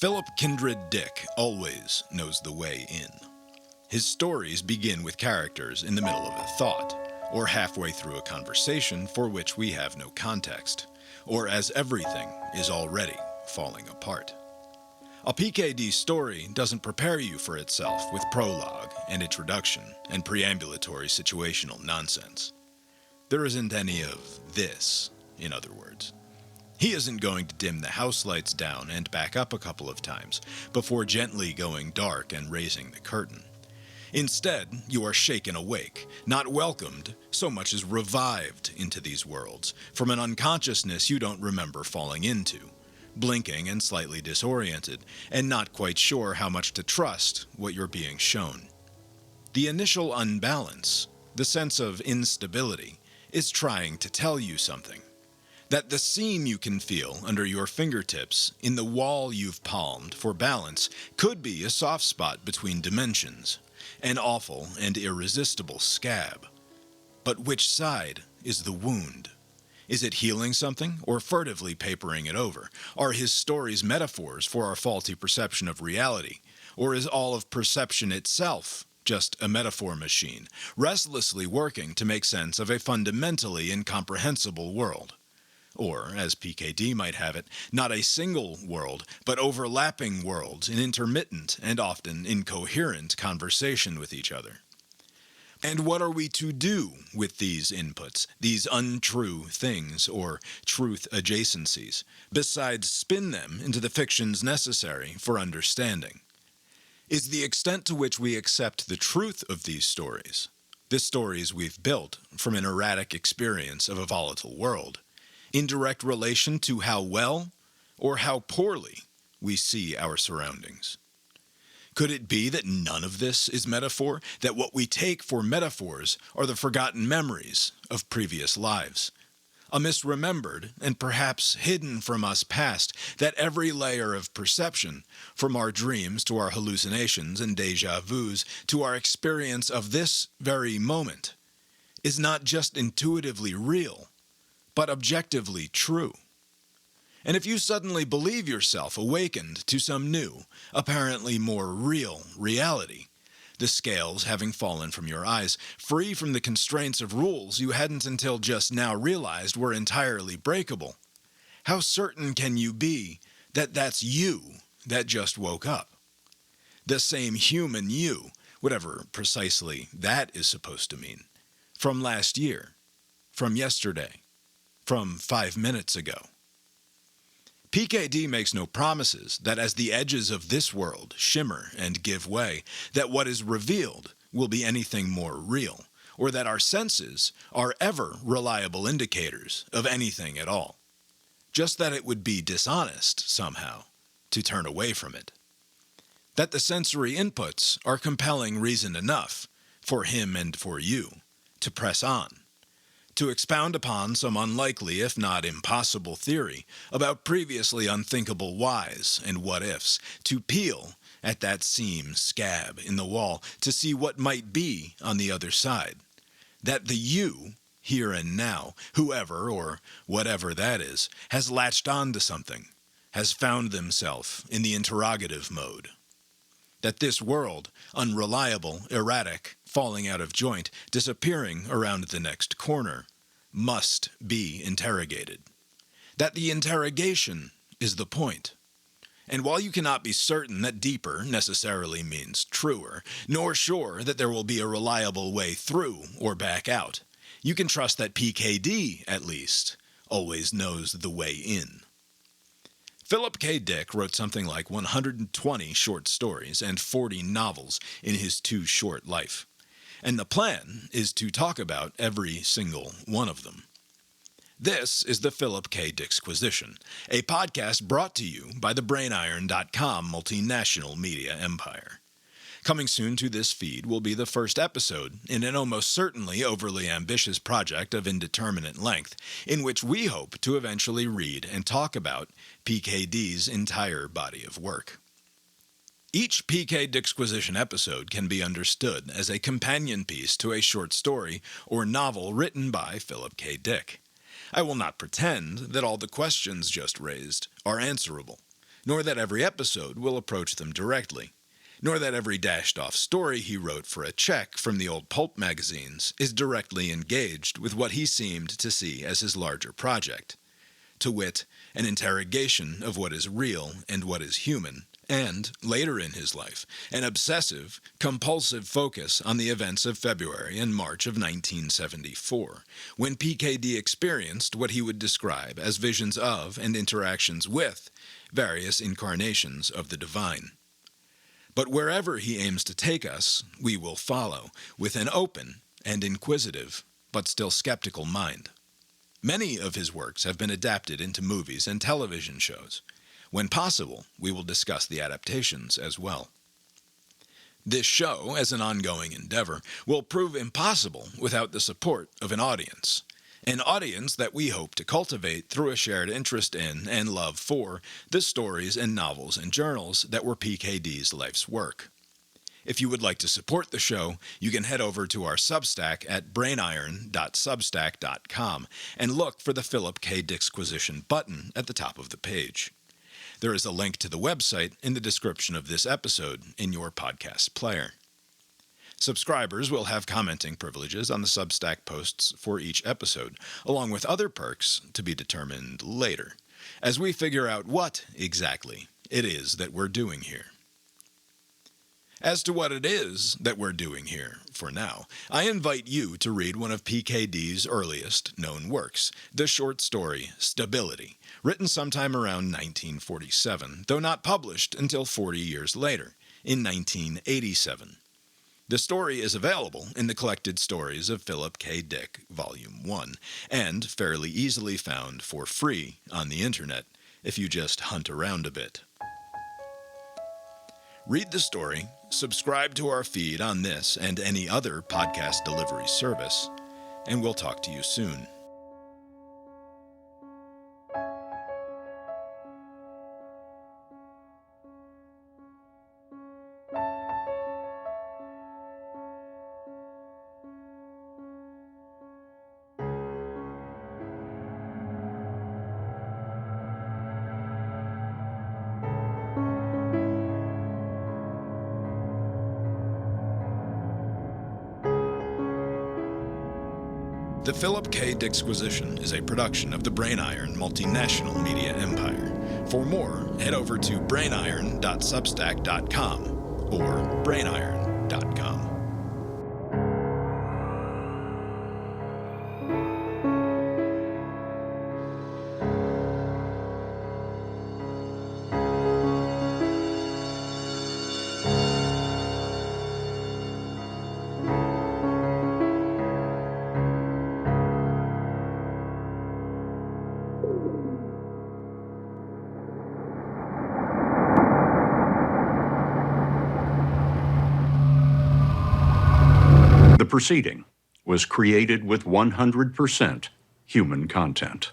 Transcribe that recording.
Philip Kindred Dick always knows the way in. His stories begin with characters in the middle of a thought, or halfway through a conversation for which we have no context, or as everything is already falling apart. A PKD story doesn't prepare you for itself with prologue and introduction and preambulatory situational nonsense. There isn't any of this, in other words. He isn't going to dim the house lights down and back up a couple of times before gently going dark and raising the curtain. Instead, you are shaken awake, not welcomed so much as revived into these worlds from an unconsciousness you don't remember falling into, blinking and slightly disoriented, and not quite sure how much to trust what you're being shown. The initial unbalance, the sense of instability, is trying to tell you something. That the seam you can feel under your fingertips in the wall you've palmed for balance could be a soft spot between dimensions, an awful and irresistible scab. But which side is the wound? Is it healing something or furtively papering it over? Are his stories metaphors for our faulty perception of reality? Or is all of perception itself just a metaphor machine, restlessly working to make sense of a fundamentally incomprehensible world? Or, as PKD might have it, not a single world, but overlapping worlds in intermittent and often incoherent conversation with each other. And what are we to do with these inputs, these untrue things or truth adjacencies, besides spin them into the fictions necessary for understanding? Is the extent to which we accept the truth of these stories, the stories we've built from an erratic experience of a volatile world, in direct relation to how well or how poorly we see our surroundings? Could it be that none of this is metaphor, that what we take for metaphors are the forgotten memories of previous lives, a misremembered and perhaps hidden from us past, that every layer of perception, from our dreams to our hallucinations and déjà vus to our experience of this very moment, is not just intuitively real, but objectively true? And if you suddenly believe yourself awakened to some new, apparently more real reality, the scales having fallen from your eyes, free from the constraints of rules you hadn't until just now realized were entirely breakable, how certain can you be that that's you that just woke up? The same human you, whatever precisely that is supposed to mean, from last year, from yesterday, from 5 minutes ago. PKD makes no promises that as the edges of this world shimmer and give way, that what is revealed will be anything more real, or that our senses are ever reliable indicators of anything at all. Just that it would be dishonest, somehow, to turn away from it. That the sensory inputs are compelling reason enough for him and for you to press on, to expound upon some unlikely, if not impossible, theory about previously unthinkable whys and what-ifs, to peel at that seam scab in the wall to see what might be on the other side. That the you, here and now, whoever or whatever that is, has latched on to something, has found themselves in the interrogative mode. That this world, unreliable, erratic, falling out of joint, disappearing around the next corner, must be interrogated. That the interrogation is the point. And while you cannot be certain that deeper necessarily means truer, nor sure that there will be a reliable way through or back out, you can trust that PKD, at least, always knows the way in. Philip K. Dick wrote something like 120 short stories and 40 novels in his too short life. And the plan is to talk about every single one of them. This is the Philip K Dicksquisition, a podcast brought to you by the BrainIron.com multinational media empire. Coming soon to this feed will be the first episode in an almost certainly overly ambitious project of indeterminate length, in which we hope to eventually read and talk about PKD's entire body of work. Each PK Dicksquisition episode can be understood as a companion piece to a short story or novel written by Philip K. Dick. I will not pretend that all the questions just raised are answerable, nor that every episode will approach them directly, nor that every dashed-off story he wrote for a check from the old pulp magazines is directly engaged with what he seemed to see as his larger project, to wit, an interrogation of what is real and what is human, and, later in his life, an obsessive, compulsive focus on the events of February and March of 1974, when PKD experienced what he would describe as visions of and interactions with various incarnations of the divine. But wherever he aims to take us, we will follow, with an open and inquisitive, but still skeptical mind. Many of his works have been adapted into movies and television shows. When possible, we will discuss the adaptations as well. This show, as an ongoing endeavor, will prove impossible without the support of an audience that we hope to cultivate through a shared interest in and love for the stories and novels and journals that were PKD's life's work. If you would like to support the show, you can head over to our Substack at brainiron.substack.com and look for the Philip K Dicksquisition button at the top of the page. There is a link to the website in the description of this episode in your podcast player. Subscribers will have commenting privileges on the Substack posts for each episode, along with other perks to be determined later, as we figure out what, exactly, it is that we're doing here. As to what it is that we're doing here, for now, I invite you to read one of PKD's earliest known works, the short story Stability, written sometime around 1947, though not published until 40 years later, in 1987. The story is available in the Collected Stories of Philip K Dick, Volume 1, and fairly easily found for free on the internet if you just hunt around a bit. Read the story, subscribe to our feed on this and any other podcast delivery service, and we'll talk to you soon. The Philip K Dicksquisition is a production of the Brainiron multinational media empire. For more, head over to brainiron.substack.com or brainiron.com. The proceeding was created with 100% human content.